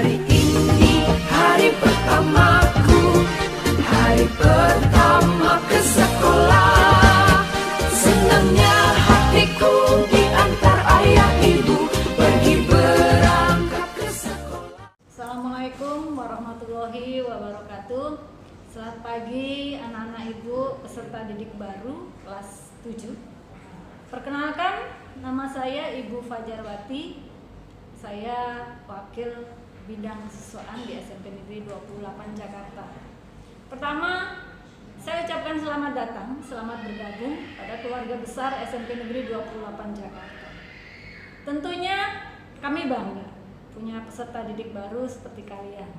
Hari ini hari pertamaku, hari pertama ke sekolah. Senangnya hatiku diantar ayah ibu pergi berangkat ke sekolah. Assalamualaikum warahmatullahi wabarakatuh. Selamat pagi anak-anak ibu peserta didik baru kelas 7. Perkenalkan, nama saya Ibu Fajarwati. Saya wakil bidang siswaan di SMP Negeri 28 Jakarta. Pertama, saya ucapkan selamat datang, selamat bergabung pada keluarga besar SMP Negeri 28 Jakarta. Tentunya kami bangga punya peserta didik baru seperti kalian.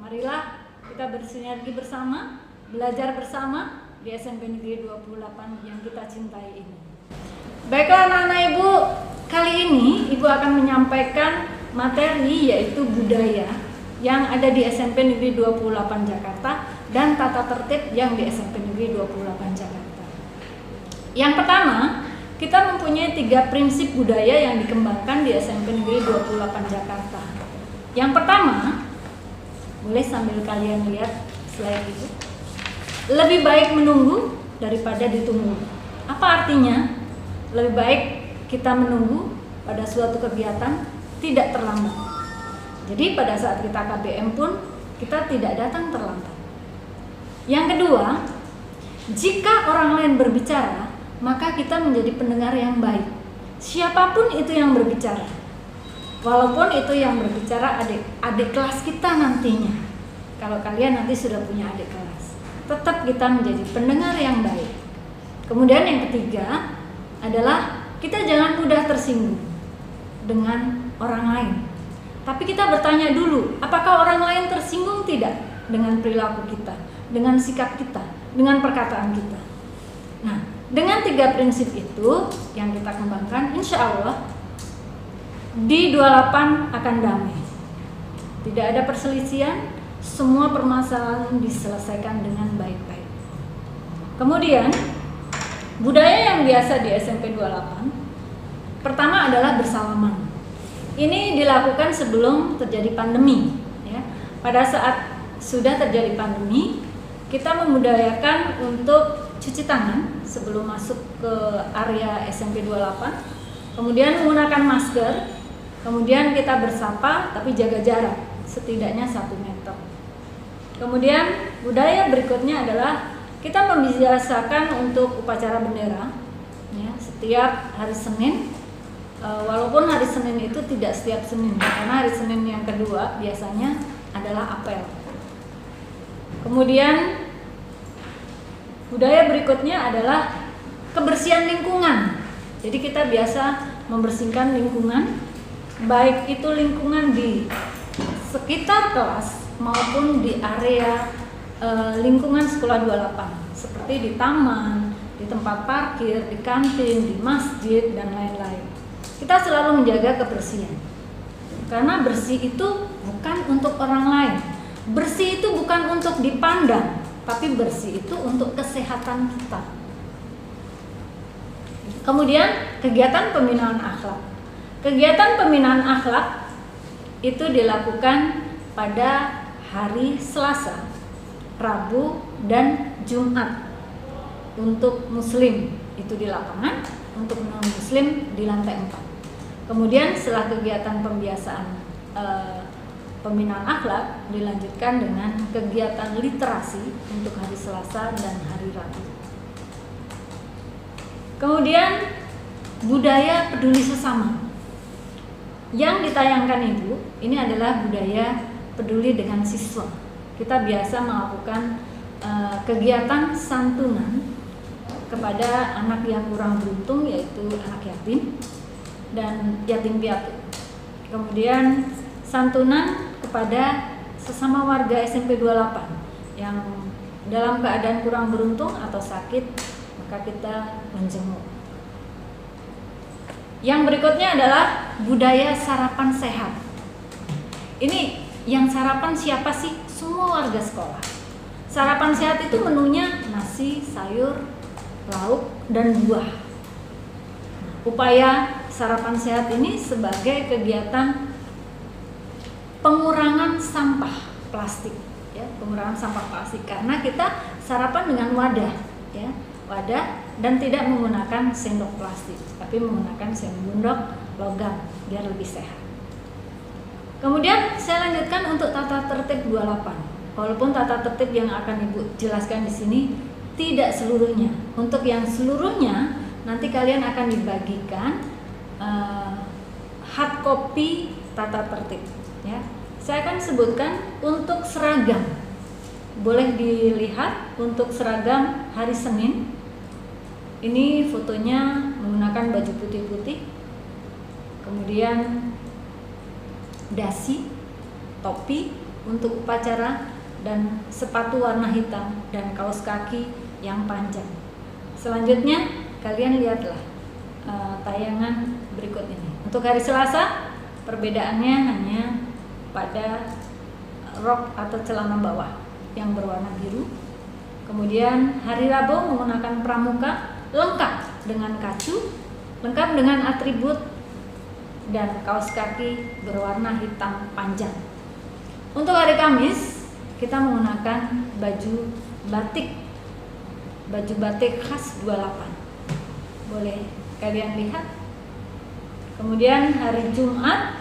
Marilah kita bersinergi bersama, belajar bersama di SMP Negeri 28 yang kita cintai ini. Baiklah anak-anak ibu, kali ini ibu akan menyampaikan materi yaitu budaya yang ada di SMP Negeri 28 Jakarta dan tata tertib yang di SMP Negeri 28 Jakarta. Yang pertama, kita mempunyai 3 prinsip budaya yang dikembangkan di SMP Negeri 28 Jakarta. Yang pertama, boleh sambil kalian lihat slide itu. Lebih baik menunggu daripada ditunggu. Apa artinya? Lebih baik kita menunggu pada suatu kegiatan tidak terlambat. Jadi pada saat kita KBM pun kita tidak datang terlambat. Yang kedua, jika orang lain berbicara, maka kita menjadi pendengar yang baik. Siapapun itu yang berbicara, walaupun itu yang berbicara adik kelas kita nantinya. Kalau kalian nanti sudah punya adik kelas, tetap kita menjadi pendengar yang baik. Kemudian yang ketiga adalah kita jangan mudah tersinggung dengan orang lain. Tapi kita bertanya dulu, apakah orang lain tersinggung tidak dengan perilaku kita, dengan sikap kita, dengan perkataan kita. Nah, dengan 3 prinsip itu yang kita kembangkan, insya Allah di 28 akan damai. Tidak ada perselisihan, semua permasalahan diselesaikan dengan baik-baik. Kemudian, budaya yang biasa di SMP 28, pertama adalah bersalaman. Ini dilakukan sebelum terjadi pandemi. Ya. Pada saat sudah terjadi pandemi, kita memudayakan untuk cuci tangan sebelum masuk ke area SMP 28, kemudian menggunakan masker. Kemudian kita bersapa tapi jaga jarak setidaknya 1 meter. Kemudian budaya berikutnya adalah kita membiasakan untuk upacara bendera ya, setiap hari Senin. Walaupun hari Senin itu tidak setiap Senin, karena hari Senin yang kedua biasanya adalah apel. Kemudian budaya berikutnya adalah kebersihan lingkungan. Jadi kita biasa membersihkan lingkungan, baik itu lingkungan di sekitar kelas maupun di area lingkungan sekolah 28 seperti di taman, di tempat parkir, di kantin, di masjid dan lain-lain. Kita selalu menjaga kebersihan. Karena bersih itu bukan untuk orang lain. Bersih itu bukan untuk dipandang, tapi bersih itu untuk kesehatan kita. Kemudian kegiatan pembinaan akhlak. Kegiatan pembinaan akhlak itu dilakukan pada hari Selasa, Rabu, dan Jumat. Untuk muslim itu di lapangan, untuk non-muslim di lantai 4. Kemudian setelah kegiatan pembiasaan pembinaan akhlak dilanjutkan dengan kegiatan literasi untuk hari Selasa dan hari Rabu. Kemudian budaya peduli sesama. Yang ditayangkan Ibu, ini adalah budaya peduli dengan siswa. Kita biasa melakukan kegiatan santunan kepada anak yang kurang beruntung, yaitu anak yatim dan yatim piatu. Kemudian santunan kepada sesama warga SMP 28 yang dalam keadaan kurang beruntung atau sakit, maka kita menjenguk. Yang berikutnya adalah budaya sarapan sehat. Ini yang sarapan siapa sih? Semua warga sekolah. Sarapan sehat itu menunya nasi, sayur, lauk, dan buah. Upaya sarapan sehat ini sebagai kegiatan pengurangan sampah plastik, ya, pengurangan sampah plastik, karena kita sarapan dengan wadah, ya, wadah, dan tidak menggunakan sendok plastik, tapi menggunakan sendok logam biar lebih sehat. Kemudian saya lanjutkan untuk tata tertib 28. Walaupun tata tertib yang akan Ibu jelaskan di sini tidak seluruhnya. Untuk yang seluruhnya nanti kalian akan dibagikan hard copy tata tertib, ya. Saya akan sebutkan untuk seragam. Boleh dilihat untuk seragam hari Senin. Ini fotonya menggunakan baju putih-putih. Kemudian dasi, topi untuk upacara, dan sepatu warna hitam dan kaos kaki yang panjang. Selanjutnya kalian lihatlah tayangan berikut ini. Untuk hari Selasa perbedaannya hanya pada rok atau celana bawah yang berwarna biru. Kemudian hari Rabu menggunakan pramuka lengkap dengan kacu, lengkap dengan atribut, dan kaos kaki berwarna hitam panjang. Untuk hari Kamis kita menggunakan baju batik khas 28. Boleh kalian lihat. Kemudian hari Jumat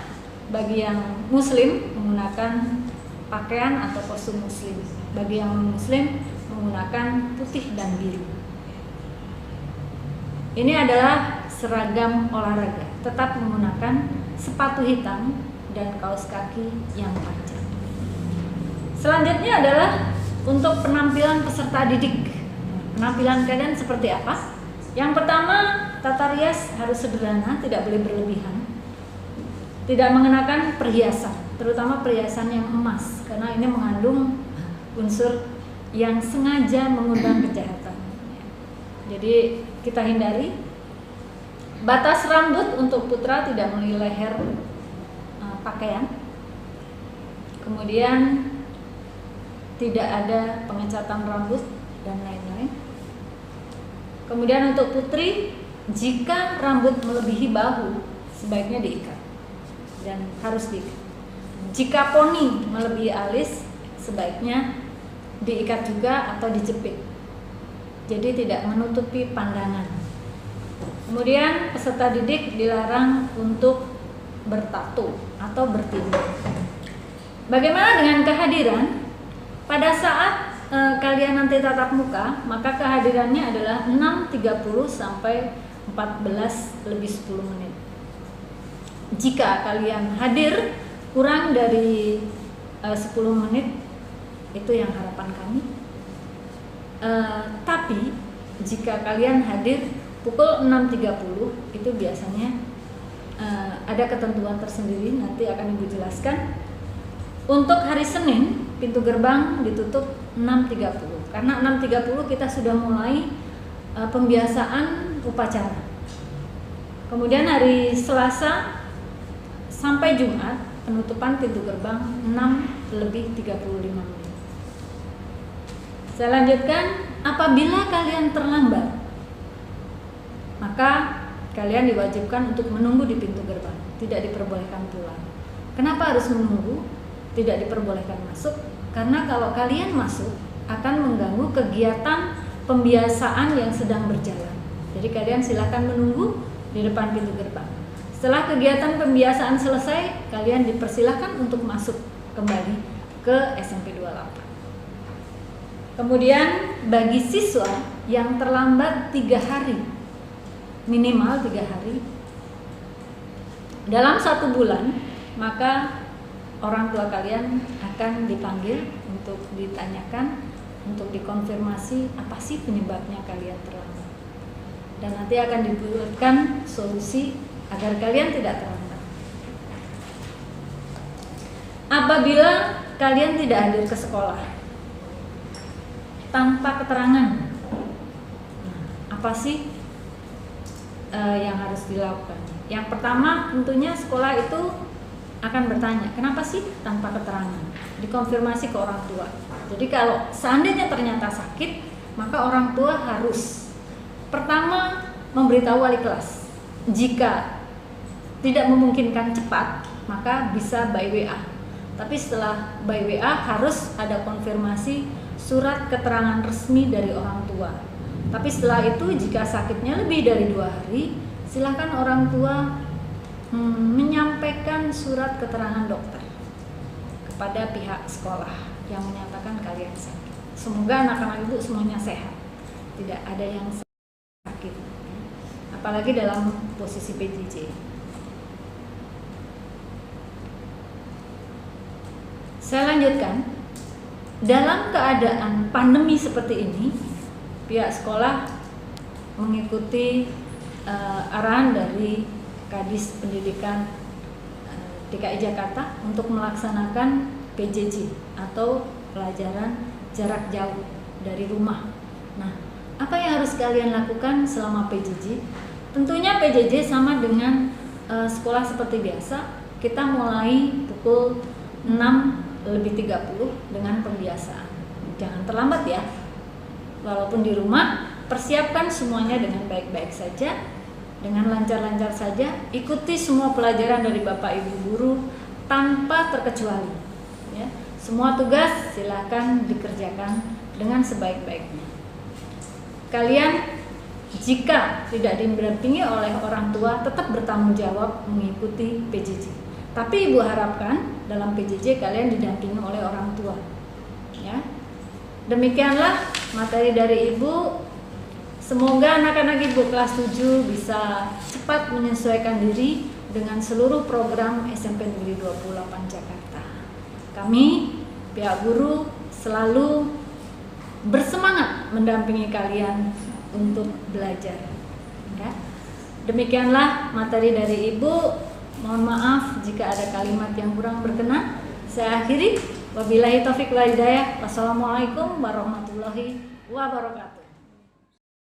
bagi yang muslim menggunakan pakaian atau kostum muslim. Bagi yang muslim menggunakan putih dan biru. Ini adalah seragam olahraga, tetap menggunakan sepatu hitam dan kaos kaki yang panjang. Selanjutnya adalah untuk penampilan peserta didik. Penampilan kalian seperti apa? Yang pertama, tata rias harus sederhana, tidak boleh berlebihan. Tidak mengenakan perhiasan, terutama perhiasan yang emas, karena ini mengandung unsur yang sengaja mengundang kejahatan. Jadi kita hindari. Batas rambut untuk putra tidak melalui leher pakaian. Kemudian tidak ada pengecatan rambut dan lain-lain. Kemudian untuk putri, jika rambut melebihi bahu sebaiknya diikat dan harus diikat. Jika poni melebihi alis sebaiknya diikat juga atau dijepit. Jadi tidak menutupi pandangan. Kemudian peserta didik dilarang untuk bertato atau bertinju. Bagaimana dengan kehadiran? Pada saat kalian nanti tatap muka, maka kehadirannya adalah 6.30 sampai 14 lebih 10 menit. Jika kalian hadir kurang dari 10 menit, itu yang harapan kami. Tapi jika kalian hadir pukul 6.30, itu biasanya ada ketentuan tersendiri, nanti akan Ibu jelaskan. Untuk hari Senin, pintu gerbang ditutup 6.30, karena 6.30 kita sudah mulai pembiasaan upacara. Kemudian hari Selasa sampai Jumat, penutupan pintu gerbang 6:35. Saya lanjutkan, apabila kalian terlambat, maka kalian diwajibkan untuk menunggu di pintu gerbang, tidak diperbolehkan pulang. Kenapa harus menunggu? Tidak diperbolehkan masuk, karena kalau kalian masuk akan mengganggu kegiatan pembiasaan yang sedang berjalan. Jadi kalian silakan menunggu di depan pintu gerbang. Setelah kegiatan pembiasaan selesai, kalian dipersilakan untuk masuk kembali ke SMP 28. Kemudian bagi siswa yang terlambat 3 hari, minimal 3 hari dalam 1 bulan, maka orang tua kalian akan dipanggil untuk ditanyakan, untuk dikonfirmasi apa sih penyebabnya kalian terlambat. Dan nanti akan dibuatkan solusi agar kalian tidak terlambat. Apabila kalian tidak hadir ke sekolah tanpa keterangan, apa sih yang harus dilakukan? Yang pertama, tentunya sekolah itu akan bertanya, kenapa sih tanpa keterangan? Dikonfirmasi ke orang tua. Jadi kalau seandainya ternyata sakit, maka orang tua harus pertama memberitahu wali kelas. Jika tidak memungkinkan cepat, maka bisa by WA. Tapi setelah by WA harus ada konfirmasi surat keterangan resmi dari orang tua. Tapi setelah itu jika sakitnya lebih dari 2 hari, silakan orang tua menyampaikan surat keterangan dokter kepada pihak sekolah yang menyatakan kalian sakit. Semoga anak-anak ibu semuanya sehat, tidak ada yang sakit, apalagi dalam posisi PJJ. Saya lanjutkan, dalam keadaan pandemi seperti ini, pihak sekolah mengikuti arahan dari Kadis Pendidikan DKI Jakarta untuk melaksanakan PJJ atau pelajaran jarak jauh dari rumah. Nah, apa yang harus kalian lakukan selama PJJ? Tentunya PJJ sama dengan sekolah seperti biasa. Kita mulai pukul 6:30 dengan pembiasaan. Jangan terlambat ya. Walaupun di rumah, persiapkan semuanya dengan baik-baik saja, dengan lancar-lancar saja. Ikuti semua pelajaran dari Bapak Ibu guru tanpa terkecuali. Ya. Semua tugas silakan dikerjakan dengan sebaik-baiknya. Kalian jika tidak didampingi oleh orang tua, tetap bertanggung jawab mengikuti PJJ. Tapi Ibu harapkan dalam PJJ kalian didampingi oleh orang tua. Ya. Demikianlah materi dari Ibu. Semoga anak-anak Ibu kelas 7 bisa cepat menyesuaikan diri dengan seluruh program SMP Negeri 28 Jakarta. Kami, pihak guru, selalu bersemangat mendampingi kalian untuk belajar. Ya. Demikianlah materi dari Ibu. Mohon maaf jika ada kalimat yang kurang berkenan. Saya akhiri. Wabillahi taufik wal hidayah. Wassalamualaikum warahmatullahi wabarakatuh.